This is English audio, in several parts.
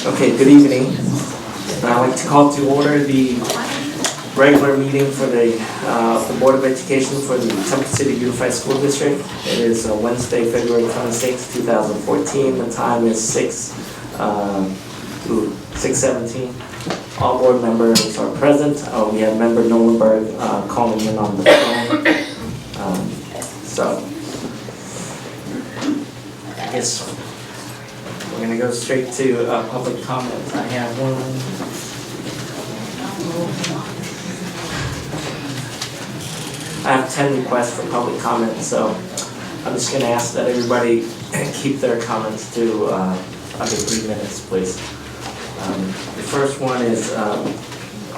Okay, good evening. I'd like to call to order the regular meeting for the Board of Education for the Temple City Unified School District. It is Wednesday, February 26, 2014. The time is 6:17. All board members are present. We have Member Knollenberg calling in on the phone. So, I guess we're going to go straight to public comments. I have one. I have 10 requests for public comments, so I'm just going to ask that everybody keep their comments to under 3 minutes, please. The first one is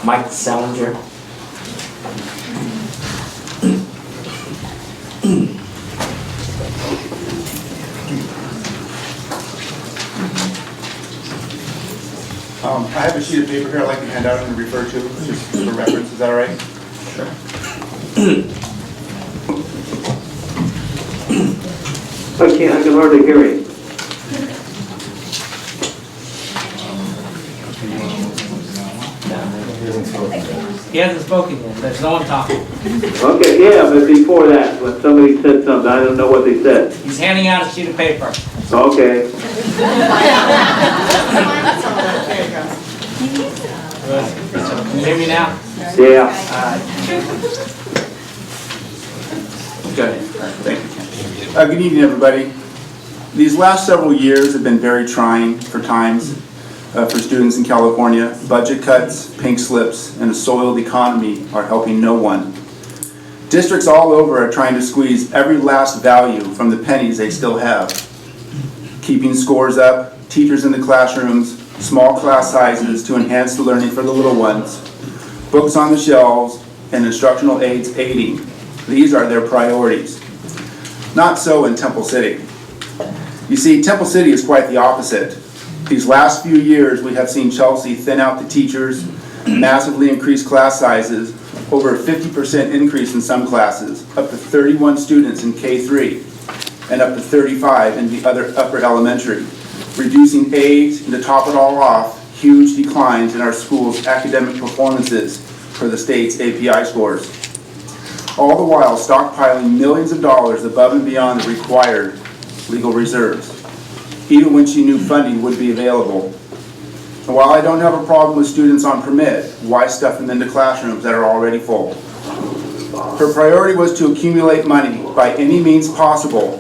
Mike Salinger. I have a sheet of paper here I'd like to hand out and refer to, just for reference. Is that all right? Sure. I can hardly hear you. He hasn't spoken yet. There's no one talking. Okay, yeah, but before that, when somebody said something, I don't know what they said. He's handing out a sheet of paper. Okay. Can you hear me now? Yeah. Good. Thank you, Ken. Good evening, everybody. These last several years have been very trying for for students in California. Budget cuts, pink slips, and a soiled economy are helping no one. Districts all over are trying to squeeze every last value from the pennies they still have. Keeping scores up, teachers in the classrooms, small class sizes to enhance the learning for the little ones, books on the shelves, and instructional aids aiding. These are their priorities. Not so in Temple City. You see, Temple City is quite the opposite. These last few years, we have seen Chelsea thin out the teachers, massively increase class sizes, over a 50% increase in some classes, up to 31 students in K3, and up to 35 in the other upper elementary, reducing aids, and to top it all off, huge declines in our school's academic performances for the state's API scores. All the while stockpiling millions of dollars above and beyond the required legal reserves, even when she knew funding would be available. And while I don't have a problem with students on permit, why stuff them into classrooms that are already full? Her priority was to accumulate money by any means possible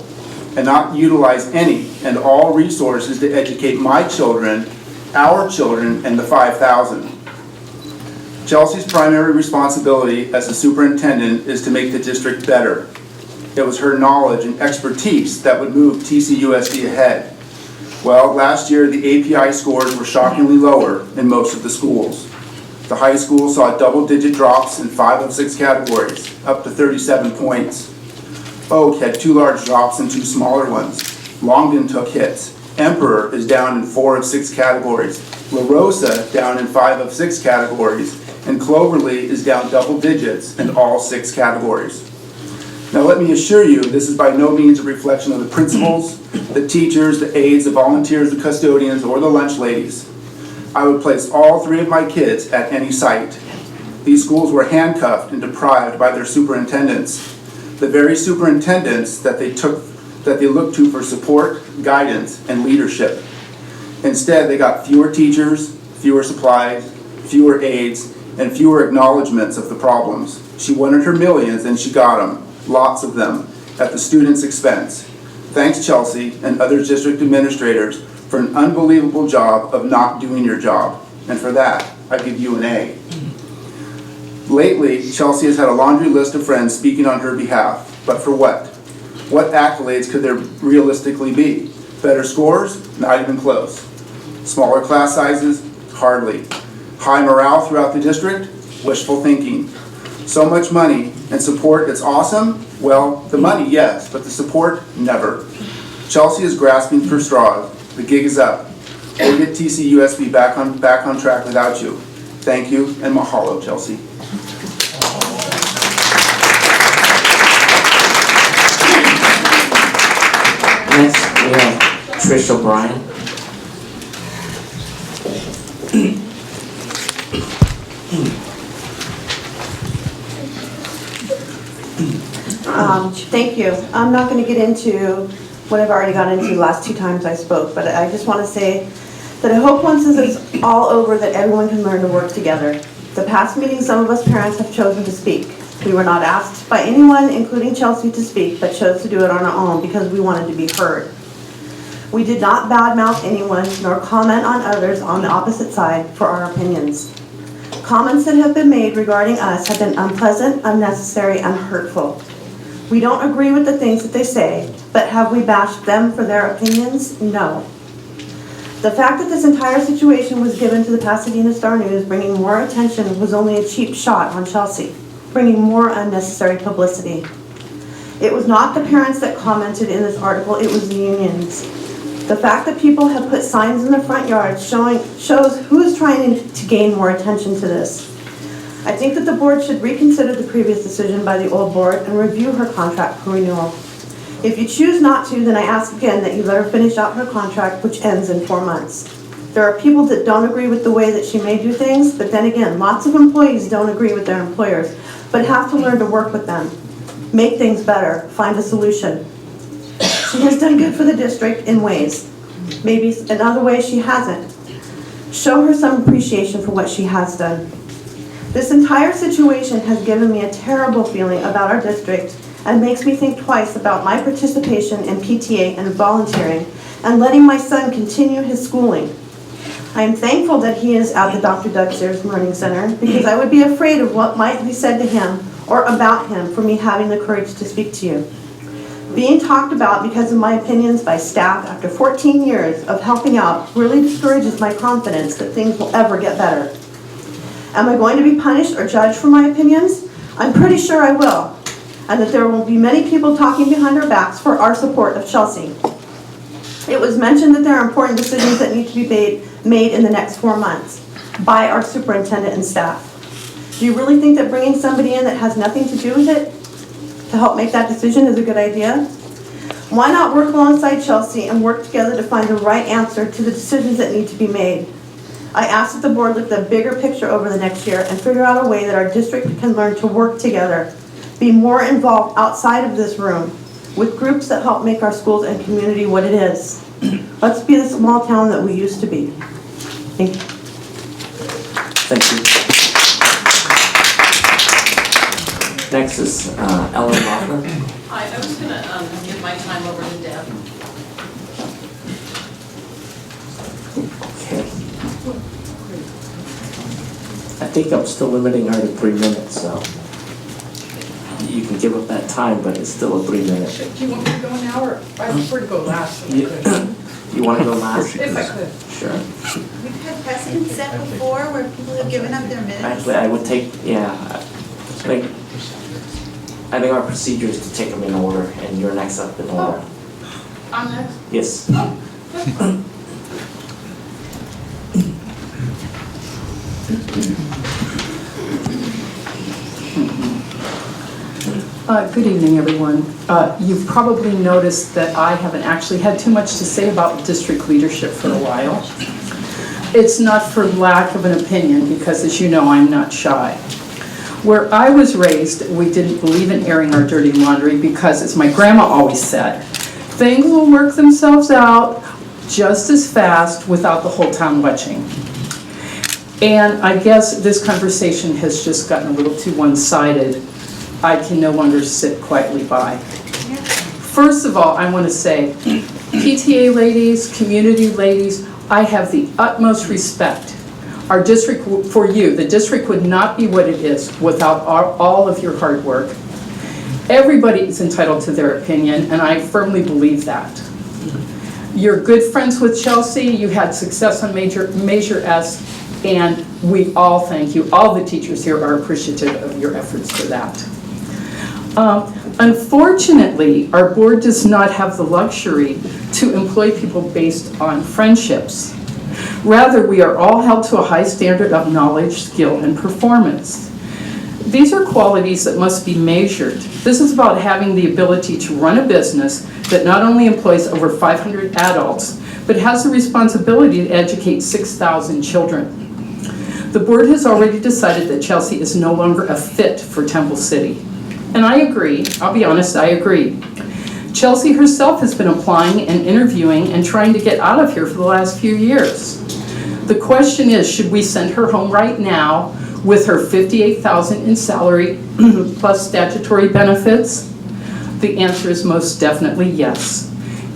and not utilize any and all resources to educate my children, our children, and the 5,000. Chelsea's primary responsibility as a superintendent is to make the district better. It was her knowledge and expertise that would move TCUSD ahead. Well, last year the API scores were shockingly lower in most of the schools. The high school saw double-digit drops in 5 of 6 categories, up to 37 points. Oak had 2 large drops and 2 smaller ones. Longden took hits. Emperor is down in 4 of 6 categories. La Rosa down in 5 of 6 categories. And Cloverly is down double digits in all 6 categories. Now let me assure you, this is by no means a reflection of the principals, the teachers, the aides, the volunteers, the custodians, or the lunch ladies. I would place all 3 of my kids at any site. These schools were handcuffed and deprived by their superintendents. The very superintendents that they looked to for support, guidance, and leadership. Instead, they got fewer teachers, fewer supplies, fewer aides, and fewer acknowledgments of the problems. She wanted her millions and she got them. Lots of them, at the students' expense. Thanks, Chelsea and other district administrators, for an unbelievable job of not doing your job. And for that, I give you an A. Lately, Chelsea has had a laundry list of friends speaking on her behalf. But for what? What accolades could there realistically be? Better scores? Not even close. Smaller class sizes? Hardly. High morale throughout the district? Wishful thinking. So much money and support that's awesome? Well, the money, yes, but the support, never. Chelsea is grasping for straws. The gig is up. We'll get TCUSD back on track without you. Thank you, and mahalo, Chelsea. Next, we have Trish O'Brien. Thank you. I'm not going to get into what I've already got into the last 2 times I spoke, but I just want to say that I hope once this is all over that everyone can learn to work together. The past meetings, some of us parents have chosen to speak. We were not asked by anyone, including Chelsea, to speak, but chose to do it on our own because we wanted to be heard. We did not badmouth anyone nor comment on others on the opposite side for our opinions. Comments that have been made regarding us have been unpleasant, unnecessary, and hurtful. We don't agree with the things that they say, but have we bashed them for their opinions? No. The fact that this entire situation was given to the Pasadena Star-News bringing more attention was only a cheap shot on Chelsea, bringing more unnecessary publicity. It was not the parents that commented in this article, it was the unions. The fact that people have put signs in their front yards shows who is trying to gain more attention to this. I think that the board should reconsider the previous decision by the old board and review her contract for renewal. If you choose not to, then I ask again that you let her finish out her contract, which ends in 4 months. There are people that don't agree with the way that she may do things, but then again, lots of employees don't agree with their employers, but have to learn to work with them, make things better, find a solution. She has done good for the district in ways. Maybe in other ways she hasn't. Show her some appreciation for what she has done. This entire situation has given me a terrible feeling about our district and makes me think twice about my participation in PTA and volunteering and letting my son continue his schooling. I am thankful that he is at the Dr. Doug Sears Learning Center because I would be afraid of what might be said to him or about him for me having the courage to speak to you. Being talked about because of my opinions by staff after 14 years of helping out really discourages my confidence that things will ever get better. Am I going to be punished or judged for my opinions? I'm pretty sure I will, and that there will be many people talking behind our backs for our support of Chelsea. It was mentioned that there are important decisions that need to be made in the next 4 months by our superintendent and staff. Do you really think that bringing somebody in that has nothing to do with it to help make that decision is a good idea? Why not work alongside Chelsea and work together to find the right answer to the decisions that need to be made? I ask that the board look at the bigger picture over the next year and figure out a way that our district can learn to work together, be more involved outside of this room with groups that help make our schools and community what it is. Let's be the small town that we used to be. Thank you. Thank you. Next is Ellen Loeffler. Hi, I was going to give my time over to Deb. Okay. I think I'm still limiting her to 3 minutes, so you can give up that time, but it's still a 3 minute. Do you want me to go now, or I prefer to go last? If I could. You want to go last? If I could. Sure. We've had precedent set before where people have given up their minutes. Actually, I would take, I think our procedure is to take them in order, and you're next up in order. I'm next? Yes. Good evening, everyone. You've probably noticed that I haven't actually had too much to say about district leadership for a while. It's not for lack of an opinion, because as you know, I'm not shy. Where I was raised, we didn't believe in airing our dirty laundry because, as my grandma always said, things will work themselves out just as fast without the whole town watching. And I guess this conversation has just gotten a little too one-sided. I can no longer sit quietly by. First of all, I want to say, PTA ladies, community ladies, I have the utmost respect. Our district, for you, the district would not be what it is without all of your hard work. Everybody is entitled to their opinion, and I firmly believe that. You're good friends with Chelsea, you had success on Measure S, and we all thank you. All the teachers here are appreciative of your efforts for that. Unfortunately, our board does not have the luxury to employ people based on friendships. Rather, we are all held to a high standard of knowledge, skill, and performance. These are qualities that must be measured. This is about having the ability to run a business that not only employs over 500 adults, but has the responsibility to educate 6,000 children. The board has already decided that Chelsea is no longer a fit for Temple City. And I agree, I'll be honest, I agree. Chelsea herself has been applying and interviewing and trying to get out of here for the last few years. The question is, should we send her home right now with her $58,000 in salary plus statutory benefits? The answer is most definitely yes.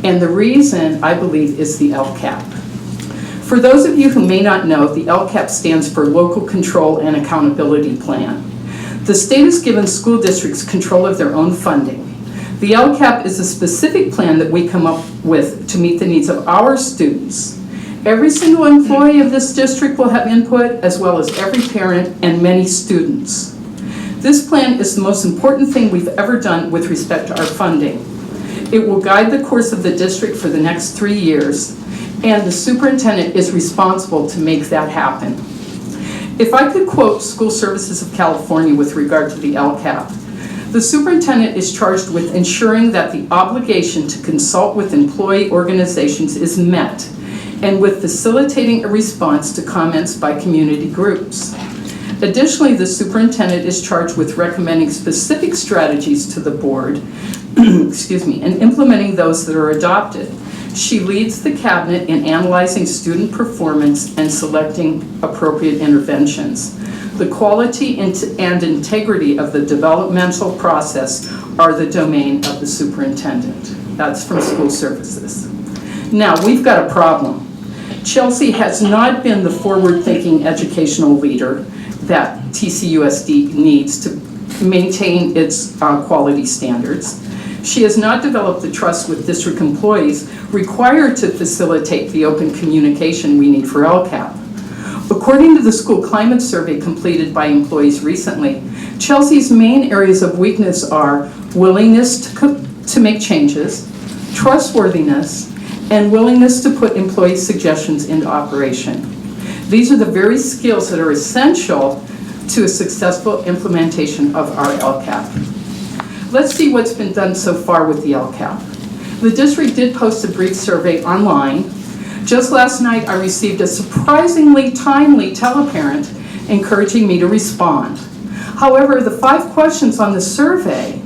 And the reason, I believe, is the LCAP. For those of you who may not know, the LCAP stands for Local Control and Accountability Plan. The state has given school districts control of their own funding. The LCAP is a specific plan that we come up with to meet the needs of our students. Every single employee of this district will have input, as well as every parent and many students. This plan is the most important thing we've ever done with respect to our funding. It will guide the course of the district for the next 3 years, and the superintendent is responsible to make that happen. If I could quote School Services of California with regard to the LCAP, the superintendent is charged with ensuring that the obligation to consult with employee organizations is met, and with facilitating a response to comments by community groups. Additionally, the superintendent is charged with recommending specific strategies to the board, and implementing those that are adopted. She leads the cabinet in analyzing student performance and selecting appropriate interventions. The quality and integrity of the developmental process are the domain of the superintendent. That's from School Services. Now, we've got a problem. Chelsea has not been the forward-thinking educational leader that TCUSD needs to maintain its quality standards. She has not developed the trust with district employees required to facilitate the open communication we need for LCAP. According to the school climate survey completed by employees recently, Chelsea's main areas of weakness are willingness to make changes, trustworthiness, and willingness to put employee suggestions into operation. These are the very skills that are essential to a successful implementation of our LCAP. Let's see what's been done so far with the LCAP. The district did post a brief survey online. Just last night, I received a surprisingly timely teleparent encouraging me to respond. However, the 5 questions on the survey,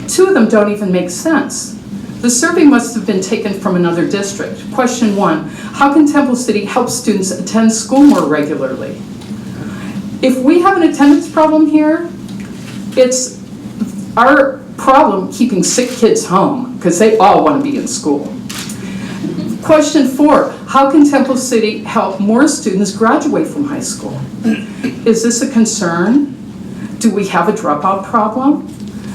2 of them don't even make sense. The survey must have been taken from another district. Question 1, how can Temple City help students attend school more regularly? If we have an attendance problem here, it's our problem keeping sick kids home because they all want to be in school. Question 4, how can Temple City help more students graduate from high school? Is this a concern? Do we have a dropout problem?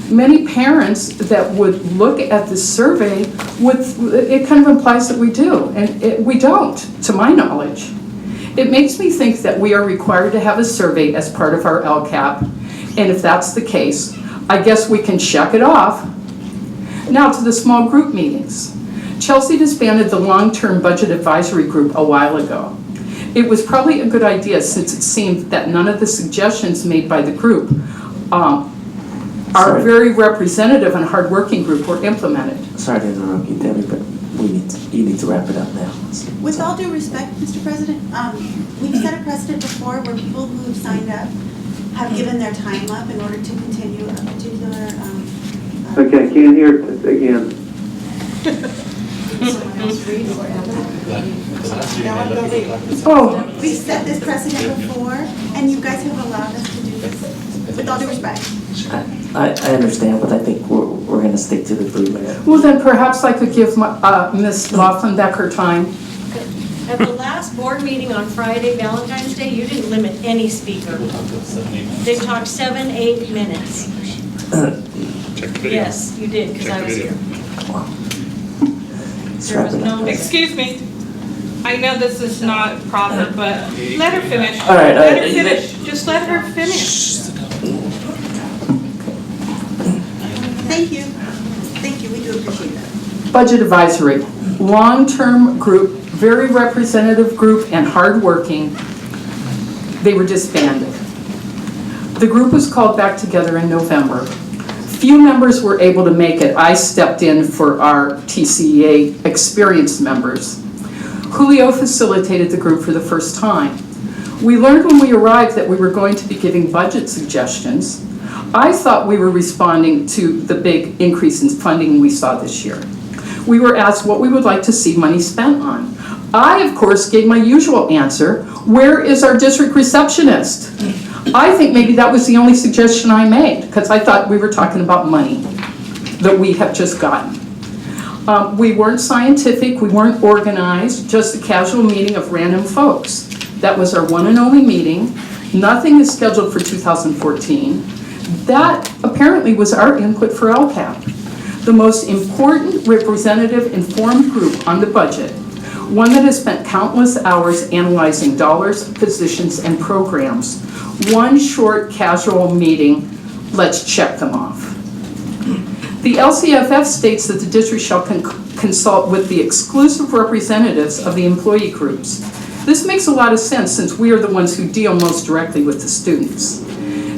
Many parents that would look at this survey, it kind of implies that we do, and we don't, to my knowledge. It makes me think that we are required to have a survey as part of our LCAP, and if that's the case, I guess we can check it off. Now to the small group meetings. Chelsea disbanded the long-term budget advisory group a while ago. It was probably a good idea since it seemed that none of the suggestions made by the group, our very representative and hardworking group, were implemented. Sorry to interrupt you, Debbie, but you need to wrap it up now. With all due respect, Mr. President, we've set a precedent before where people who have signed up have given their time up in order to continue a particular. Okay, I can't hear it again. Oh, We've set this precedent before, and you guys have allowed us to do this. With all due respect. I understand, but I think we're going to stick to the 3 minutes. well then perhaps I could give Ms. Laughlin back her time. At the last board meeting on Friday, Valentine's Day, you didn't limit any speaker. They talked 7, 8 minutes. Check the video. Yes, you did, because I was here. Let's There wrap was it up. no. Excuse me. I know this is not proper, but let her finish. All right, Let her finish. Just let her finish. Thank you. Thank you, we do appreciate that. Budget advisory, long-term group, very representative group and hardworking. They were disbanded. The group was called back together in November. Few members were able to make it. I stepped in for our TCEA experienced members. Julio facilitated the group for the first time. We learned when we arrived that we were going to be giving budget suggestions. I thought we were responding to the big increase in funding we saw this year. We were asked what we would like to see money spent on. I, of course, gave my usual answer, where is our district receptionist? I think maybe that was the only suggestion I made, because I thought we were talking about money that we have just gotten. We weren't scientific, we weren't organized, just a casual meeting of random folks. That was our one and only meeting. Nothing is scheduled for 2014. That apparently was our input for LCAP, the most important representative informed group on the budget, one that has spent countless hours analyzing dollars, positions, and programs. One short casual meeting, let's check them off. The LCFF states that the district shall consult with the exclusive representatives of the employee groups. This makes a lot of sense since we are the ones who deal most directly with the students.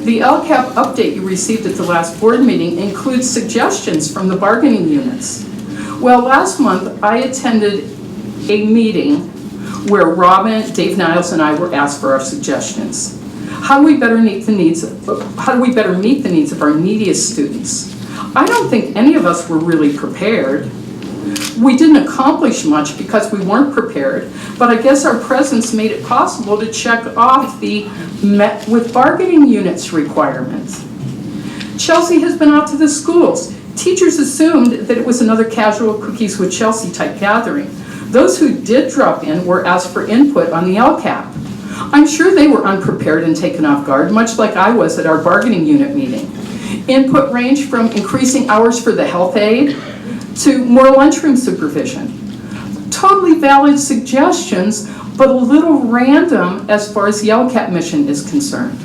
The LCAP update you received at the last board meeting includes suggestions from the bargaining units. Well, last month I attended a meeting where Robin, Dave Niles, and I were asked for our suggestions. How do we better meet the needs of our neediest students? I don't think any of us were really prepared. We didn't accomplish much because we weren't prepared, but I guess our presence made it possible to check off the met with bargaining units requirements. Chelsea has been out to the schools. Teachers assumed that it was another casual cookies with Chelsea type gathering. Those who did drop in were asked for input on the LCAP. I'm sure they were unprepared and taken off guard, much like I was at our bargaining unit meeting. Input ranged from increasing hours for the health aide to more lunchroom supervision. Totally valid suggestions, but a little random as far as the LCAP mission is concerned.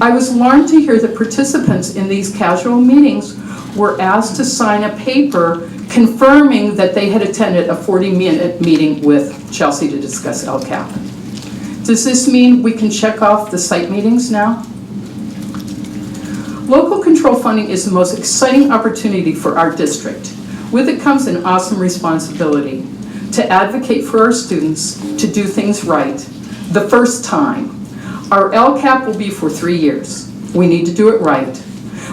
I was alarmed to hear that participants in these casual meetings were asked to sign a paper confirming that they had attended a 40-minute meeting with Chelsea to discuss LCAP. Does this mean we can check off the site meetings now? Local control funding is the most exciting opportunity for our district. With it comes an awesome responsibility to advocate for our students, to do things right, the first time. Our LCAP will be for 3 years. We need to do it right.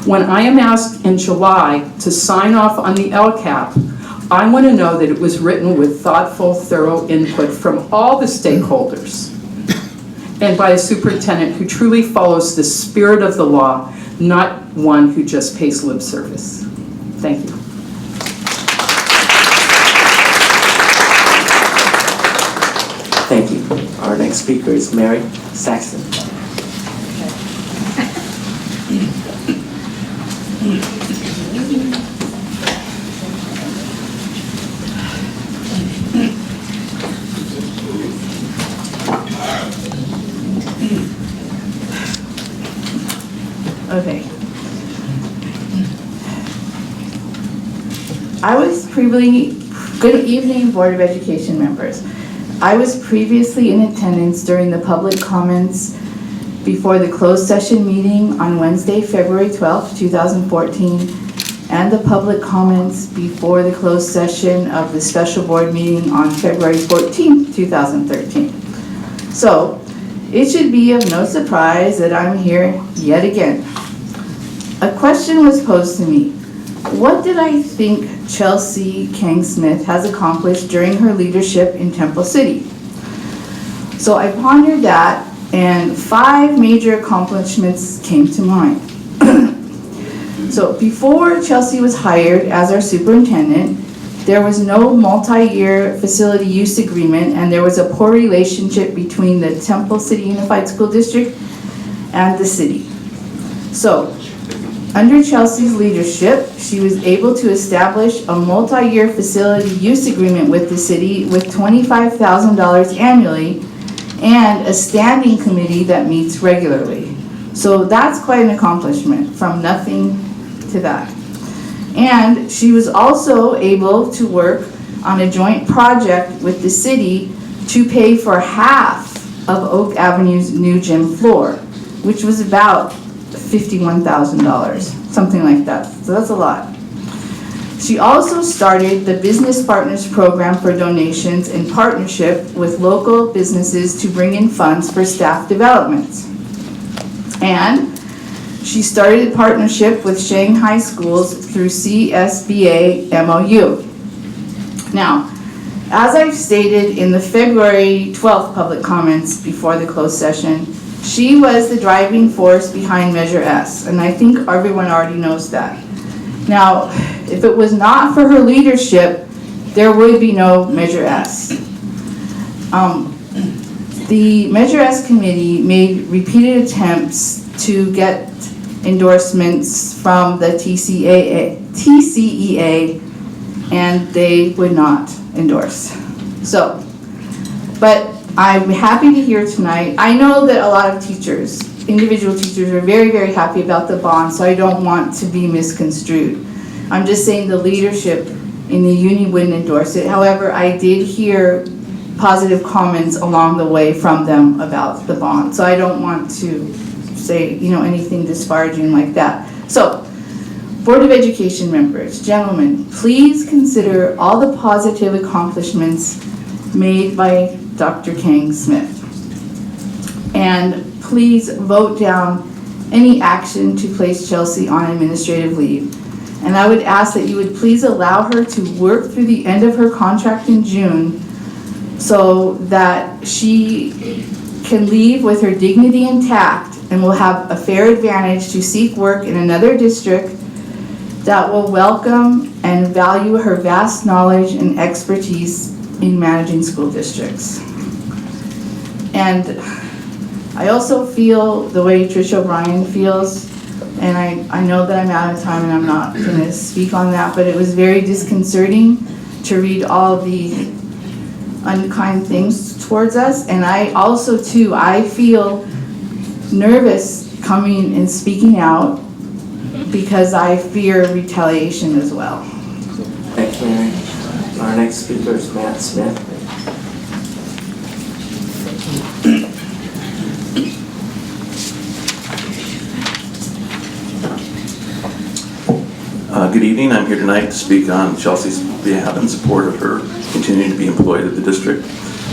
When I am asked in July to sign off on the LCAP, I want to know that it was written with thoughtful, thorough input from all the stakeholders and by a superintendent who truly follows the spirit of the law, not one who just pays lip service. Thank you. Thank you. Our next speaker is Mary Saxton. Okay. Good evening, Board of Education members. I was previously in attendance during the public comments before the closed session meeting on Wednesday, February 12th, 2014, and the public comments before the closed session of the special board meeting on February 14th, 2013. So, it should be of no surprise that I'm here yet again. A question was posed to me. What did I think Chelsea Kang-Smith has accomplished during her leadership in Temple City? So I pondered that, and 5 major accomplishments came to mind. So before Chelsea was hired as our superintendent, there was no multi-year facility use agreement, and there was a poor relationship between the Temple City Unified School District and the city. So, under Chelsea's leadership, she was able to establish a multi-year facility use agreement with the city with $25,000 annually and a standing committee that meets regularly. So that's quite an accomplishment, from nothing to that. And she was also able to work on a joint project with the city to pay for half of Oak Avenue's new gym floor, which was about $51,000, something like that. So that's a lot. She also started the Business Partners Program for donations in partnership with local businesses to bring in funds for staff development. And She started a partnership with Shanghai schools through CSBA MOU. Now, as I've stated in the February 12th public comments before the closed session, she was the driving force behind Measure S, and I think everyone already knows that. Now, if it was not for her leadership, there would be no Measure S. The Measure S committee made repeated attempts to get endorsements from the TCEA, and they would not endorse. So, but I'm happy to hear tonight. I know that a lot of teachers, individual teachers, are very, very happy about the bond, so I don't want to be misconstrued. I'm just saying the leadership in the union wouldn't endorse it. However, I did hear positive comments along the way from them about the bond, so I don't want to say, anything disparaging like that. So, Board of Education members, gentlemen, please consider all the positive accomplishments made by Dr. Kang-Smith. And please vote down any action to place Chelsea on administrative leave. And I would ask that you would please allow her to work through the end of her contract in June so that she can leave with her dignity intact and will have a fair advantage to seek work in another district that will welcome and value her vast knowledge and expertise in managing school districts. And I also feel the way Tricia O'Brien feels, and I know that I'm out of time and I'm not going to speak on that, but it was very disconcerting to read all the unkind things towards us. And I also too, I feel nervous coming and speaking out because I fear retaliation as well. Thank you, Mary. Our next speaker is Matt Smith. Good evening. I'm here tonight to speak on Chelsea's behalf in support of her continuing to be employed at the district.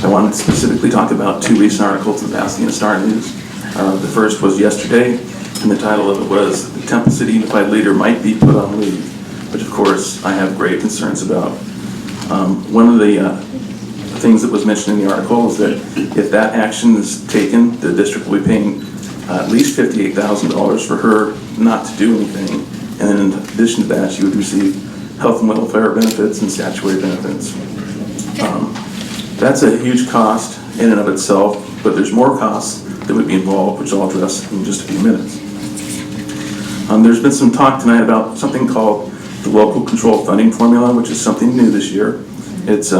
I wanted to specifically talk about two recent articles in the Pasadena Star News. The first was yesterday, and the title of it was, "The Temple City Unified Leader Might Be Put on Leave," which of course I have grave concerns about. One of the things that was mentioned in the article is that if that action is taken, the district will be paying at least $58,000 for her not to do anything. And then in addition to that, she would receive health and welfare benefits and statutory benefits. That's a huge cost in and of itself, but there's more costs that would be involved, which I'll address in just a few minutes. There's been some talk tonight about something called the local control funding formula, which is something new this year. It's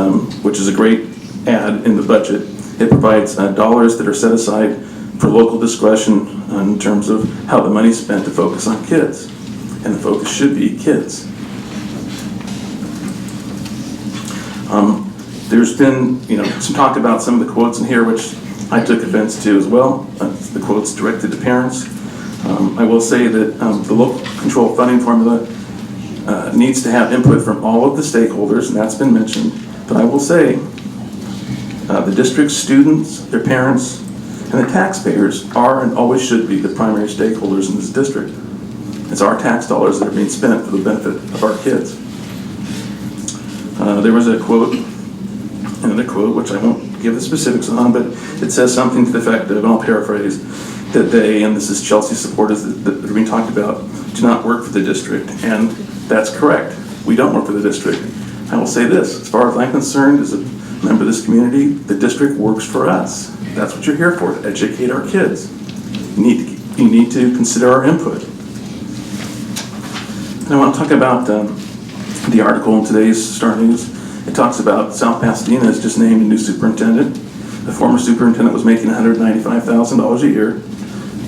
which is a great add in the budget. It provides dollars that are set aside for local discretion in terms of how the money's spent to focus on kids. And the focus should be kids. There's been, some talk about some of the quotes in here, which I took offense to as well. The quotes directed to parents. I will say that the local control funding formula needs to have input from all of the stakeholders, and that's been mentioned. But I will say the district's students, their parents, and the taxpayers are and always should be the primary stakeholders in this district. It's our tax dollars that are being spent for the benefit of our kids. There was a quote, another quote, which I won't give the specifics on, but it says something to the effect of, and I'll paraphrase, that they, and this is Chelsea supporters that are being talked about, do not work for the district. And that's correct. We don't work for the district. I will say this, as far as I'm concerned, as a member of this community, the district works for us. That's what you're here for, to educate our kids. You need to consider our input. And I want to talk about the article in today's Star News. It talks about South Pasadena has just named a new superintendent. The former superintendent was making $195,000 a year.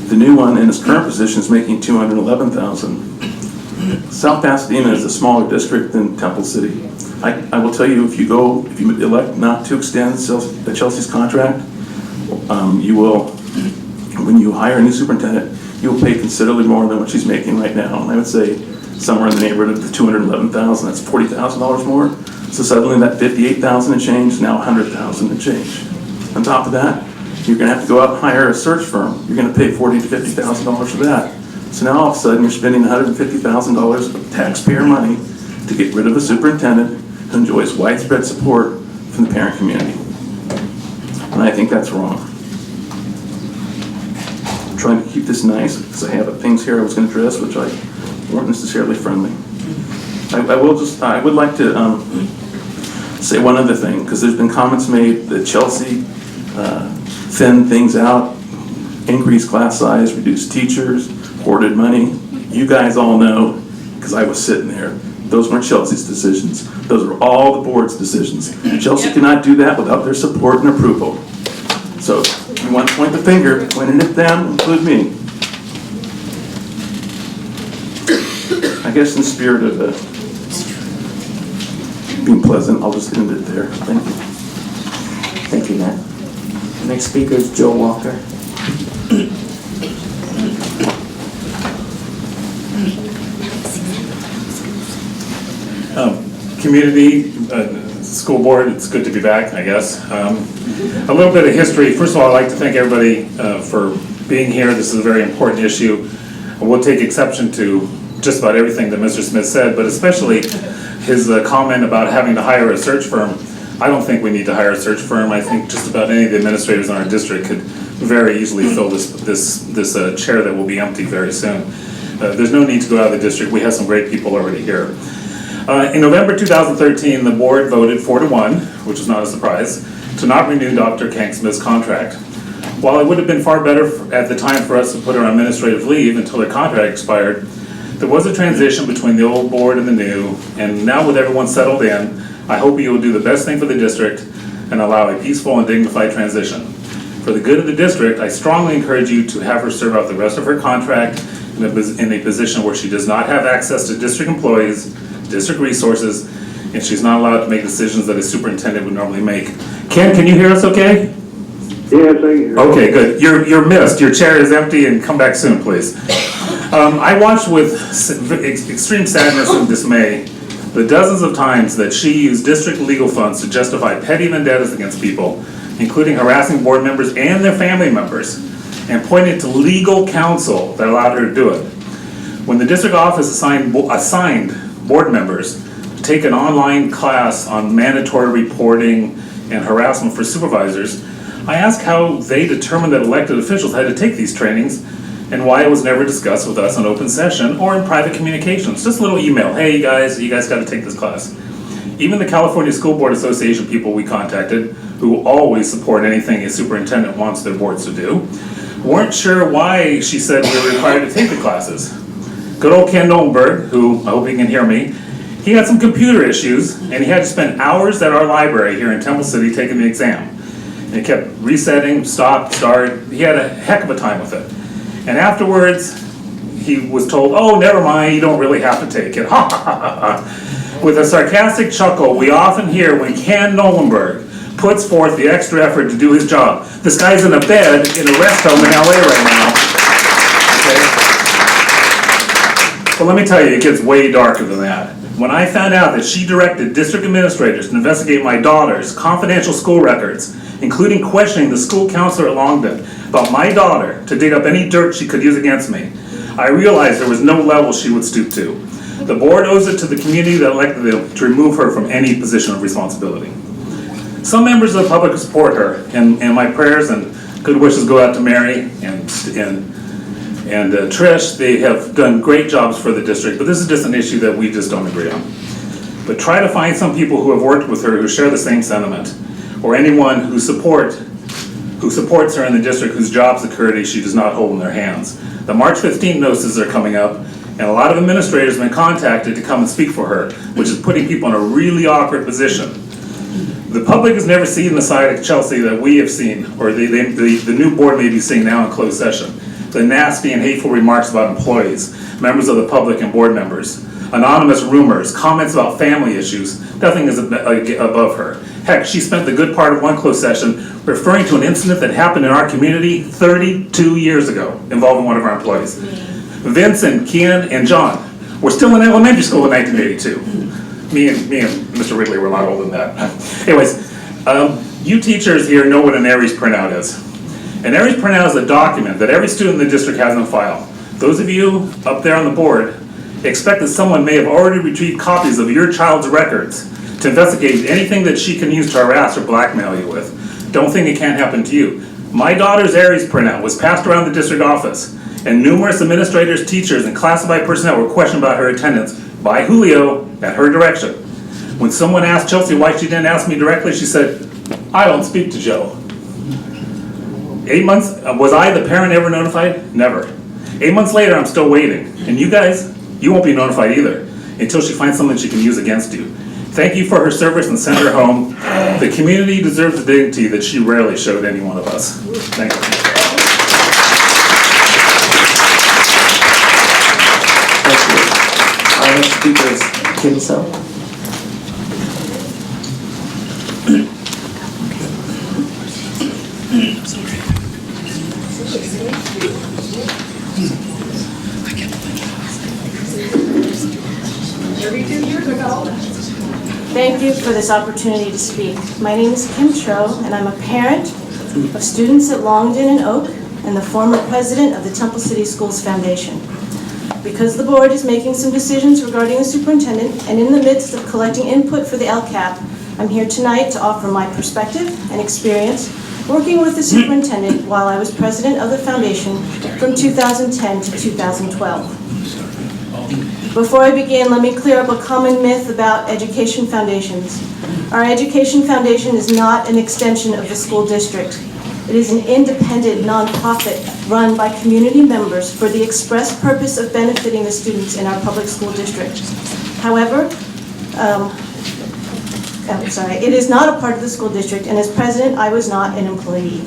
The new one in his current position is making $211,000. South Pasadena is a smaller district than Temple City. I will tell you, if you elect not to extend Chelsea's contract, you will, when you hire a new superintendent, you will pay considerably more than what she's making right now. And I would say somewhere in the neighborhood of the $211,000, that's $40,000 more. So suddenly that $58,000 and change is now $100,000 and change. On top of that, you're going to have to go out and hire a search firm. You're going to pay $40,000 to $50,000 for that. So now all of a sudden, you're spending $150,000 of taxpayer money to get rid of a superintendent who enjoys widespread support from the parent community. And I think that's wrong. I'm trying to keep this nice because I have things here I was going to address which weren't necessarily friendly. I would like to say one other thing, because there's been comments made that Chelsea thinned things out, increased class size, reduced teachers, hoarded money. You guys all know, because I was sitting there, those weren't Chelsea's decisions. Those are all the board's decisions. Chelsea cannot do that without their support and approval. So if you want to point the finger, pointing at them, include me. I guess in spirit of being pleasant, I'll just end it there. Thank you. Thank you, Matt. Next speaker is Joe Walker. Community, school board, it's good to be back, I guess. A little bit of history. First of all, I'd like to thank everybody for being here. This is a very important issue. We'll take exception to just about everything that Mr. Smith said, but especially his comment about having to hire a search firm. I don't think we need to hire a search firm. I think just about any of the administrators in our district could very easily fill this chair that will be empty very soon. There's no need to go out of the district. We have some great people already here. In November 2013, the board voted 4-1, which is not a surprise, to not renew Dr. Kang-Smith's contract. While it would have been far better at the time for us to put her on administrative leave until her contract expired, there was a transition between the old board and the new, and now with everyone settled in, I hope you will do the best thing for the district and allow a peaceful and dignified transition. For the good of the district, I strongly encourage you to have her serve out the rest of her contract in a position where she does not have access to district employees, district resources, and she's not allowed to make decisions that a superintendent would normally make. Ken, can you hear us okay? Yes, I hear. Okay, good. You're missed. Your chair is empty, and come back soon, please. I watched with extreme sadness and dismay the dozens of times that she used district legal funds to justify petty vendettas against people, including harassing board members and their family members, and pointed to legal counsel that allowed her to do it. When the district office assigned board members to take an online class on mandatory reporting and harassment for supervisors, I asked how they determined that elected officials had to take these trainings and why it was never discussed with us in open session or in private communications. Just a little email, hey you guys got to take this class. Even the California School Board Association people we contacted, who always support anything a superintendent wants their boards to do, weren't sure why she said we were required to take the classes. Good old Ken Knollenberg, who I hope he can hear me, he had some computer issues and he had to spend hours at our library here in Temple City taking the exam. And he kept resetting, stop, start. He had a heck of a time with it. And afterwards, he was told, oh, never mind, you don't really have to take it. Ha ha ha ha. With a sarcastic chuckle we often hear when Ken Knollenberg puts forth the extra effort to do his job. This guy's in a bed in a rest home in LA right now. Okay? But let me tell you, it gets way darker than that. When I found out that she directed district administrators to investigate my daughter's confidential school records, including questioning the school counselor at Longdon about my daughter to dig up any dirt she could use against me, I realized there was no level she would stoop to. The board owes it to the community that elected them to remove her from any position of responsibility. Some members of the public support her, and my prayers and good wishes go out to Mary and Trish. They have done great jobs for the district, but this is just an issue that we just don't agree on. But try to find some people who have worked with her who share the same sentiment, or anyone who supports her in the district whose job security she does not hold in their hands. The March 15 notices are coming up, and a lot of administrators have been contacted to come and speak for her, which is putting people in a really awkward position. The public has never seen the side of Chelsea that we have seen, or the new board may be seeing now in closed session. The nasty and hateful remarks about employees, members of the public and board members, anonymous rumors, comments about family issues, nothing is above her. Heck, she spent the good part of one closed session referring to an incident that happened in our community 32 years ago involving one of our employees. Vincent, Ken, and John were still in elementary school in 1982. Me and Mr. Wrigley were a lot older than that. Anyways, you teachers here know what an ARIES printout is. An ARIES printout is a document that every student in the district has in file. Those of you up there on the board expect that someone may have already retrieved copies of your child's records to investigate anything that she can use to harass or blackmail you with. Don't think it can't happen to you. My daughter's Aries printout was passed around the district office, and numerous administrators, teachers, and classified personnel were questioned about her attendance by Julio at her direction. When someone asked Chelsea why she didn't ask me directly, she said, "I don't speak to Joe." 8 months, was I the parent ever notified? Never. 8 months later, I'm still waiting. And you guys, you won't be notified either until she finds something she can use against you. Thank you for her service and send her home. The community deserves the dignity that she rarely showed any one of us. Thank you. Thank you. Our next speaker is Kim So. Thank you for this opportunity to speak. My name is Kim Cho, and I'm a parent of students at Longden and Oak and the former president of the Temple City Schools Foundation. Because the board is making some decisions regarding the superintendent and in the midst of collecting input for the LCAP, I'm here tonight to offer my perspective and experience working with the superintendent while I was president of the foundation from 2010 to 2012. Before I begin, let me clear up a common myth about education foundations. Our education foundation is not an extension of the school district. It is an independent nonprofit run by community members for the express purpose of benefiting the students in our public school district. However, it is not a part of the school district, and as president, I was not an employee.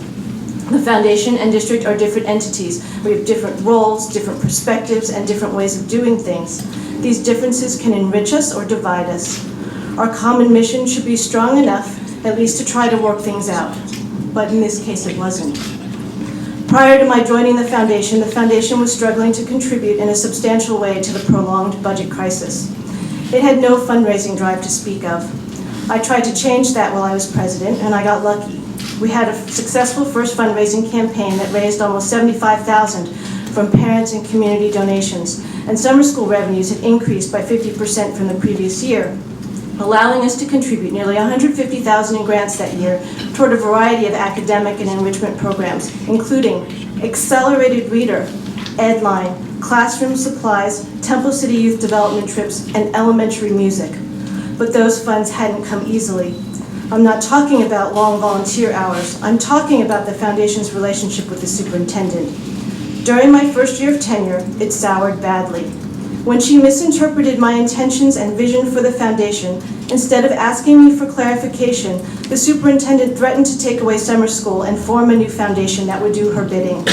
The foundation and district are different entities. We have different roles, different perspectives, and different ways of doing things. These differences can enrich us or divide us. Our common mission should be strong enough, at least to try to work things out. But in this case, it wasn't. Prior to my joining the foundation was struggling to contribute in a substantial way to the prolonged budget crisis. It had no fundraising drive to speak of. I tried to change that while I was president, and I got lucky. We had a successful first fundraising campaign that raised almost $75,000 from parents and community donations, and summer school revenues had increased by 50% from the previous year, allowing us to contribute nearly $150,000 in grants that year toward a variety of academic and enrichment programs, including accelerated reader, Edline, classroom supplies, Temple City youth development trips, and elementary music. But those funds hadn't come easily. I'm not talking about long volunteer hours. I'm talking about the foundation's relationship with the superintendent. During my first year of tenure, it soured badly. When she misinterpreted my intentions and vision for the foundation, instead of asking me for clarification, the superintendent threatened to take away summer school and form a new foundation that would do her bidding.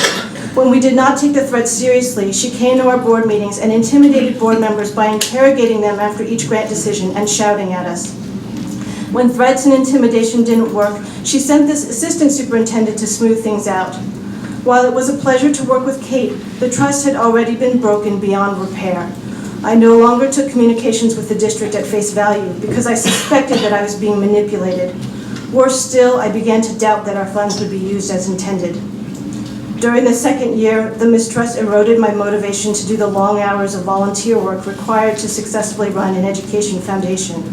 When we did not take the threat seriously, she came to our board meetings and intimidated board members by interrogating them after each grant decision and shouting at us. When threats and intimidation didn't work, she sent this assistant superintendent to smooth things out. While it was a pleasure to work with Kate, the trust had already been broken beyond repair. I no longer took communications with the district at face value because I suspected that I was being manipulated. Worse still, I began to doubt that our funds would be used as intended. During the second year, the mistrust eroded my motivation to do the long hours of volunteer work required to successfully run an education foundation.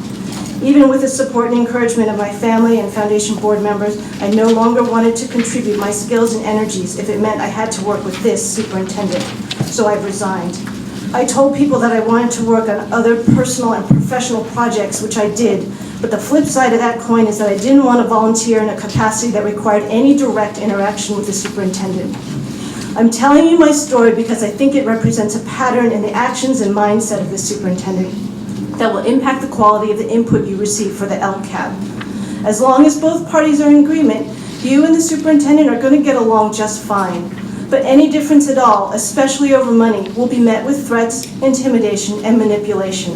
Even with the support and encouragement of my family and foundation board members, I no longer wanted to contribute my skills and energies if it meant I had to work with this superintendent. So I resigned. I told people that I wanted to work on other personal and professional projects, which I did. But the flip side of that coin is that I didn't want to volunteer in a capacity that required any direct interaction with the superintendent. I'm telling you my story because I think it represents a pattern in the actions and mindset of the superintendent that will impact the quality of the input you receive for the LCAP. As long as both parties are in agreement, you and the superintendent are going to get along just fine. But any difference at all, especially over money, will be met with threats, intimidation, and manipulation.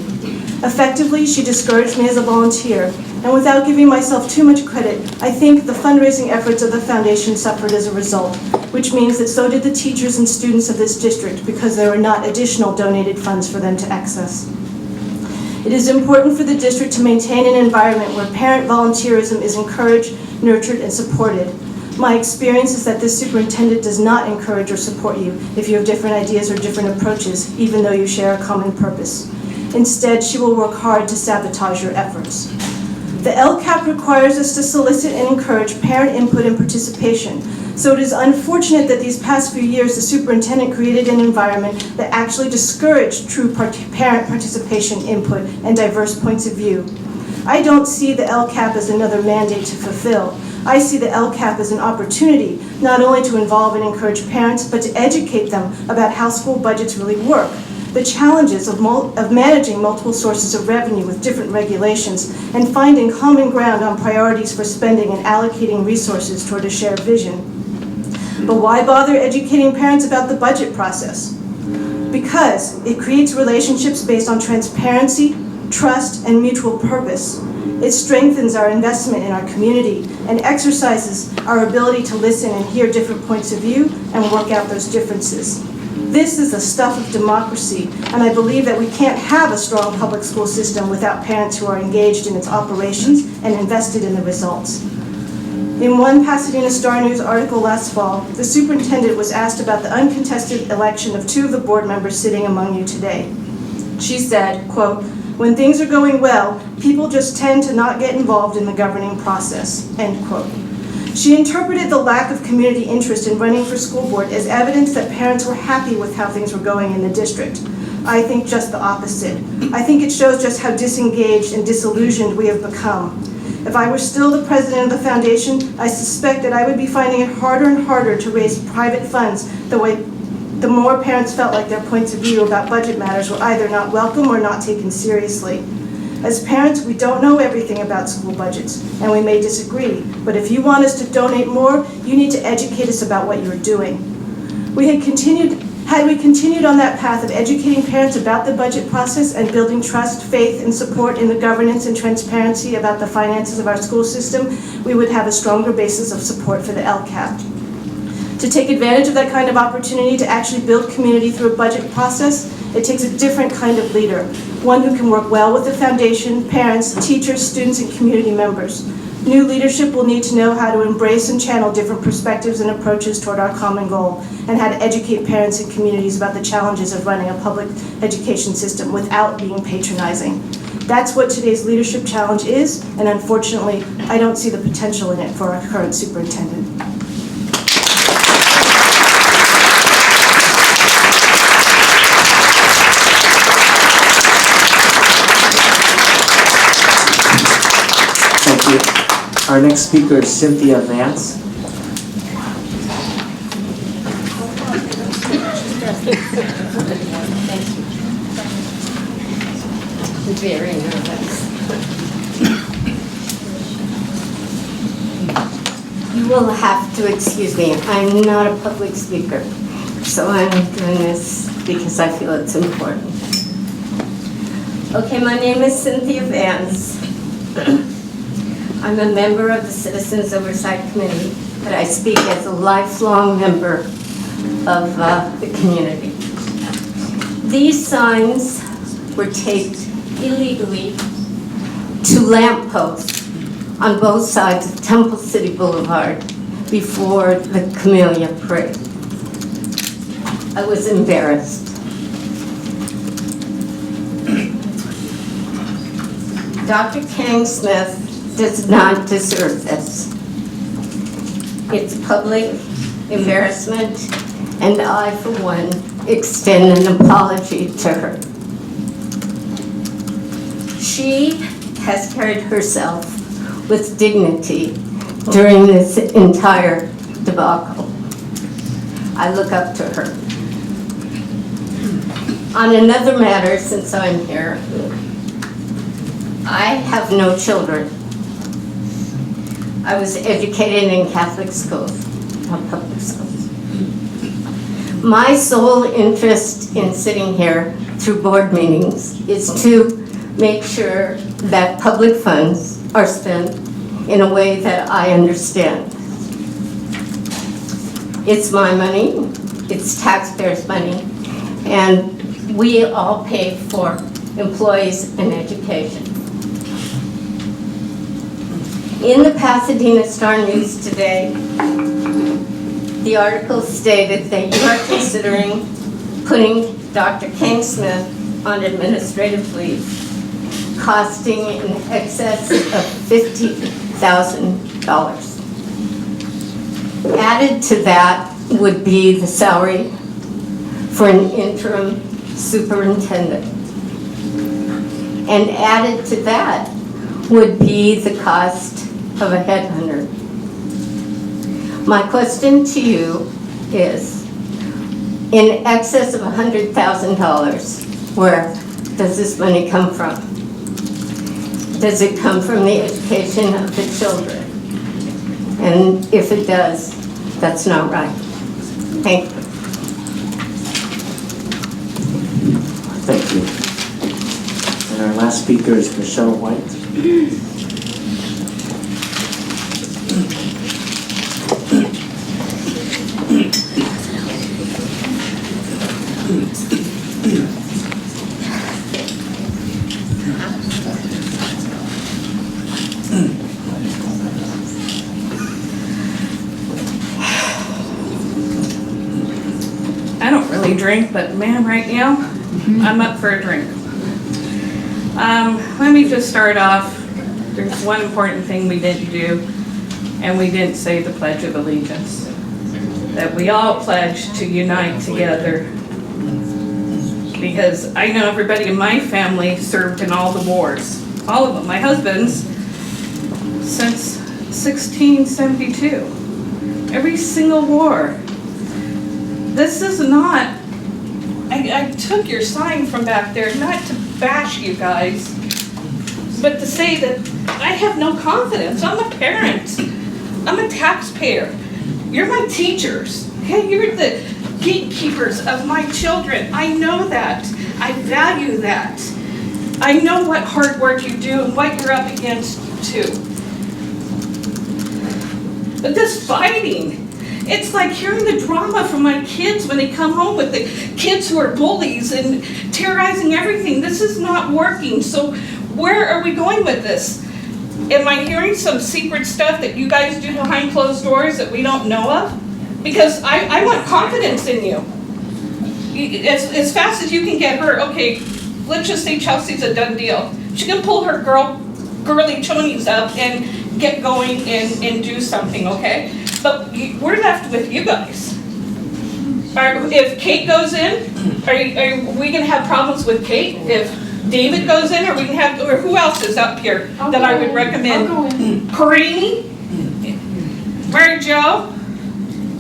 Effectively, she discouraged me as a volunteer, and without giving myself too much credit, I think the fundraising efforts of the foundation suffered as a result, which means that so did the teachers and students of this district because there were not additional donated funds for them to access. It is important for the district to maintain an environment where parent volunteerism is encouraged, nurtured, and supported. My experience is that this superintendent does not encourage or support you if you have different ideas or different approaches, even though you share a common purpose. Instead, she will work hard to sabotage your efforts. The LCAP requires us to solicit and encourage parent input and participation. So it is unfortunate that these past few years, the superintendent created an environment that actually discouraged true parent participation, input, and diverse points of view. I don't see the LCAP as another mandate to fulfill. I see the LCAP as an opportunity not only to involve and encourage parents, but to educate them about how school budgets really work, the challenges of managing multiple sources of revenue with different regulations, and finding common ground on priorities for spending and allocating resources toward a shared vision. But why bother educating parents about the budget process? Because it creates relationships based on transparency, trust, and mutual purpose. It strengthens our investment in our community and exercises our ability to listen and hear different points of view and work out those differences. This is the stuff of democracy, and I believe that we can't have a strong public school system without parents who are engaged in its operations and invested in the results. In one Pasadena Star News article last fall, the superintendent was asked about the uncontested election of 2 of the board members sitting among you today. She said, quote, "When things are going well, people just tend to not get involved in the governing process," end quote. She interpreted the lack of community interest in running for school board as evidence that parents were happy with how things were going in the district. I think just the opposite. I think it shows just how disengaged and disillusioned we have become. If I were still the president of the foundation, I suspect that I would be finding it harder and harder to raise private funds the more parents felt like their points of view about budget matters were either not welcome or not taken seriously. As parents, we don't know everything about school budgets, and we may disagree, but if you want us to donate more, you need to educate us about what you're doing. Had we continued on that path of educating parents about the budget process and building trust, faith, and support in the governance and transparency about the finances of our school system, we would have a stronger basis of support for the LCAP. To take advantage of that kind of opportunity to actually build community through a budget process, it takes a different kind of leader, one who can work well with the foundation, parents, teachers, students, and community members. New leadership will need to know how to embrace and channel different perspectives and approaches toward our common goal, and how to educate parents and communities about the challenges of running a public education system without being patronizing. That's what today's leadership challenge is, and unfortunately, I don't see the potential in it for our current superintendent. Thank you. Our next speaker is Cynthia Vance. Very nervous. You will have to excuse me. I'm not a public speaker, so I'm doing this because I feel it's important. Okay, my name is Cynthia Vance. I'm a member of the Citizens Oversight Committee, but I speak as a lifelong member of the community. These signs were taped illegally to lampposts on both sides of Temple City Boulevard before the Camellia Parade. I was embarrassed. Dr. Kang-Smith does not deserve this. It's public embarrassment, and I, for one, extend an apology to her. She has carried herself with dignity during this entire debacle. I look up to her. On another matter, since I'm here, I have no children. I was educated in Catholic schools, not public schools. My sole interest in sitting here through board meetings is to make sure that public funds are spent in a way that I understand. It's my money, it's taxpayers' money, and we all pay for employees and education. In the Pasadena Star News today, The article stated that you are considering putting Dr. Kang-Smith on administrative leave, costing in excess of $50,000. Added to that would be the salary for an interim superintendent. And added to that would be the cost of a headhunter. My question to you is, in excess of $100,000, where does this money come from? Does it come from the education of the children? And if it does, that's not right. Thank you. Thank you. And our last speaker is Michelle White. I don't really drink, but man, right now, I'm up for a drink. Let me just start off. There's one important thing we didn't do, and we didn't say the Pledge of Allegiance. That we all pledge to unite together. Because I know everybody in my family served in all the wars. All of them. My husband's since 1672. Every single war. This is not, I took your sign from back there, not to bash you guys, but to say that I have no confidence. I'm a parent. I'm a taxpayer. You're my teachers. Okay, you're the gatekeepers of my children. I know that. I value that. I know what hard work you do and what you're up against too. But this fighting, it's like hearing the drama from my kids when they come home with the kids who are bullies and terrorizing everything. This is not working. So where are we going with this? Am I hearing some secret stuff that you guys do behind closed doors that we don't know of? Because I want confidence in you. As fast as you can get her, okay, let's just say Chelsea's a done deal. She can pull her girly chonies up and get going and do something, okay? But we're left with you guys. If Kate goes in, are we gonna have problems with Kate? If David goes in, or who else is up here that I would recommend? Karini? Mary Jo?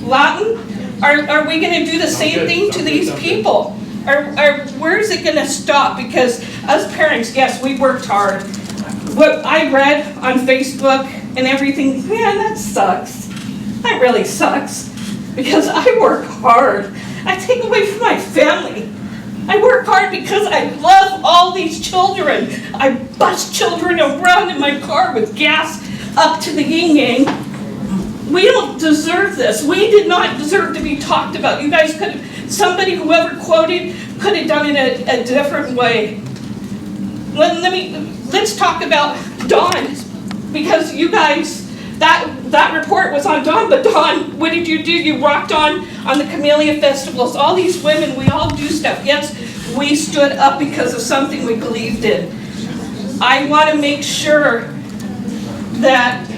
Lawton? Are we gonna do the same thing to these people? Where is it gonna stop? Because us parents, yes, we worked hard. What I read on Facebook and everything, man, that sucks. That really sucks. Because I work hard. I take away from my family. I work hard because I love all these children. I bust children around in my car with gas up to the yin-yang. We don't deserve this. We did not deserve to be talked about. You guys could have, whoever quoted, could have done it a different way. Let's talk about Dawn. Because you guys, that report was on Dawn, but Dawn, what did you do? You rocked on the Camellia Festivals. All these women, we all do stuff. Yes, we stood up because of something we believed in. I want to make sure that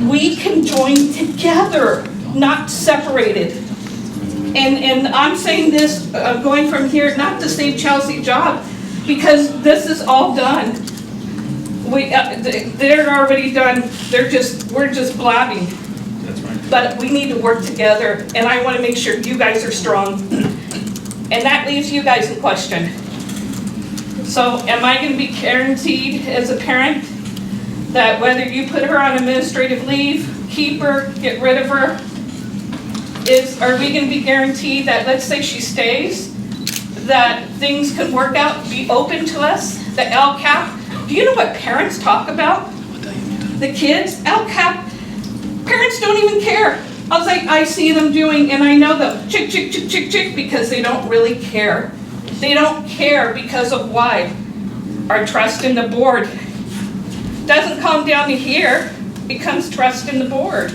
we can join together, not separated. And I'm saying this, going from here, not to save Chelsea's job, because this is all done. They're already done. We're just blabbing. That's right. But we need to work together, and I want to make sure you guys are strong. And that leaves you guys in question. So am I going to be guaranteed as a parent that whether you put her on administrative leave, keep her, get rid of her, are we going to be guaranteed that, let's say she stays, that things can work out, be open to us, the LCAP? Do you know what parents talk about? The kids, LCAP, parents don't even care. I see them doing, and I know them, chick, chick, chick, chick, chick, because they don't really care. They don't care because of why? Our trust in the board doesn't come down to here. It comes trust in the board.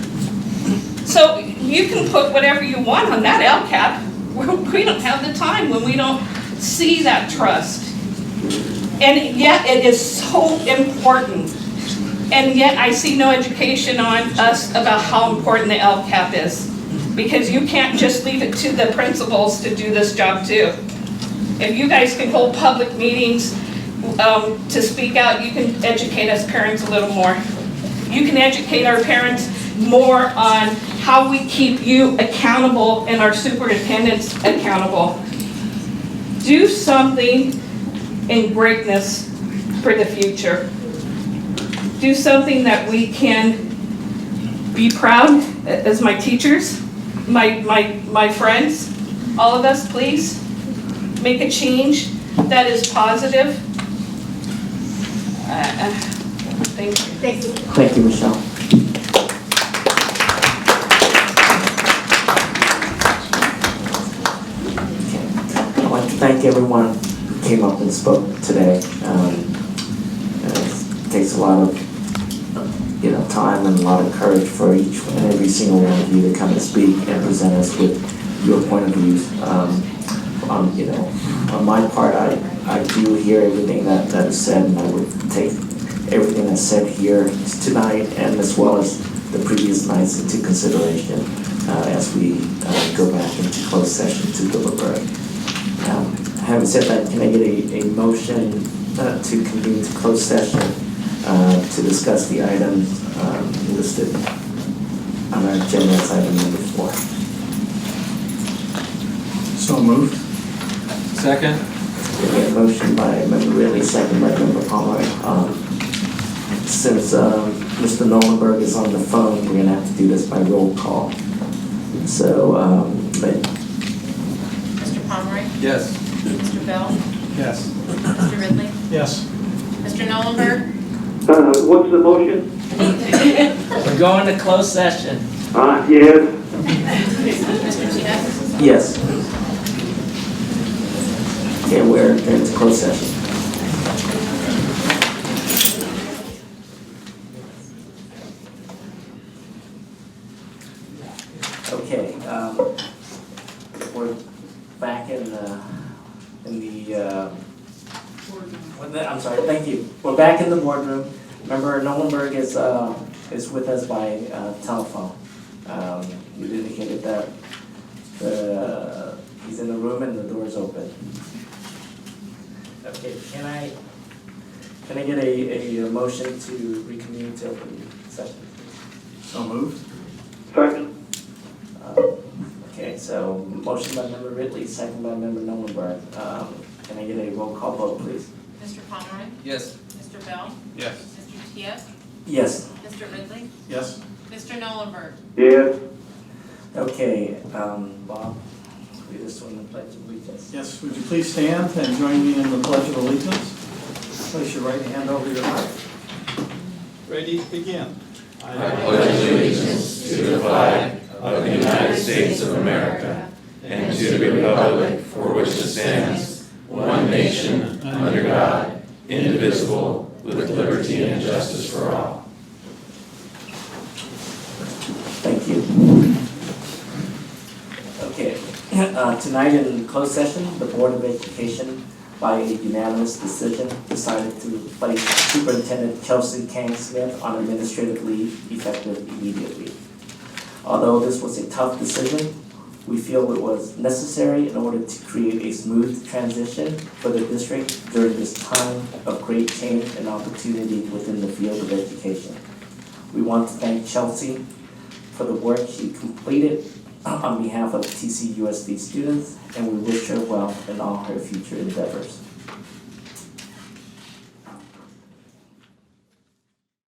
So you can put whatever you want on that LCAP. We don't have the time when we don't see that trust. And yet it is so important. And yet I see no education on us about how important the LCAP is. Because you can't just leave it to the principals to do this job too. If you guys can hold public meetings to speak out, you can educate us parents a little more. You can educate our parents more on how we keep you accountable and our superintendents accountable. Do something in greatness for the future. Do something that we can be proud as my teachers, my friends, all of us, please. Make a change that is positive. Thank you. Thank you. Thank you, Michelle. I'd like to thank everyone who came up and spoke today. It takes a lot of time and a lot of courage for each and every single one of you to come and speak and present us with your point of views. On my part, I do hear everything that is said, and I would take everything that's said here tonight and as well as the previous nights into consideration as we go back into closed session to deliberate. Having said that, can I get a motion to convene to closed session to discuss the items listed on our agenda as item number 4? So moved. Second. Okay, a motion by Member Ridley, second by Member Palmer. Since Mr. Knollenberg is on the phone, we're going to have to do this by roll call. So, Mr. Pomeroy? Yes. Mr. Bell? Yes. Mr. Ridley? Yes. Mr. Knollenberg? What's the motion? we're going to closed session. Yes. Mr. Tia? Yes. Okay, we're into closed session. Okay, we're back in the I'm sorry, thank you. We're back in the boardroom. Member Knollenberg is with us by telephone. You indicated that he's in the room and the door's open. Okay, can I get a motion to reconvene to open session? So moved. Second. Okay, so motion by Member Ridley, second by Member Knollenberg. Can I get a roll call vote, please? Mr. Pomeroy? Yes. Mr. Bell? Yes. Mr. Tia? Yes. Mr. Ridley? Yes. Mr. Knollenberg? Yes. Okay, Bob, lead us on the Pledge of Allegiance. Yes, would you please stand and join me in the Pledge of Allegiance? Place your right hand over your heart. Ready, begin. I pledge allegiance to the flag of the United States of America and to the republic for which it stands, one nation, under God, indivisible, with liberty and justice for all. Thank you. Okay, tonight in closed session, the Board of Education, by a unanimous decision, decided to place Superintendent Chelsea Kang-Smith on administrative leave effective immediately. Although this was a tough decision, we feel it was necessary in order to create a smooth transition for the district during this time of great change and opportunity within the field of education. We want to thank Chelsea for the work she completed on behalf of TCUSD students, and we wish her well in all her future endeavors.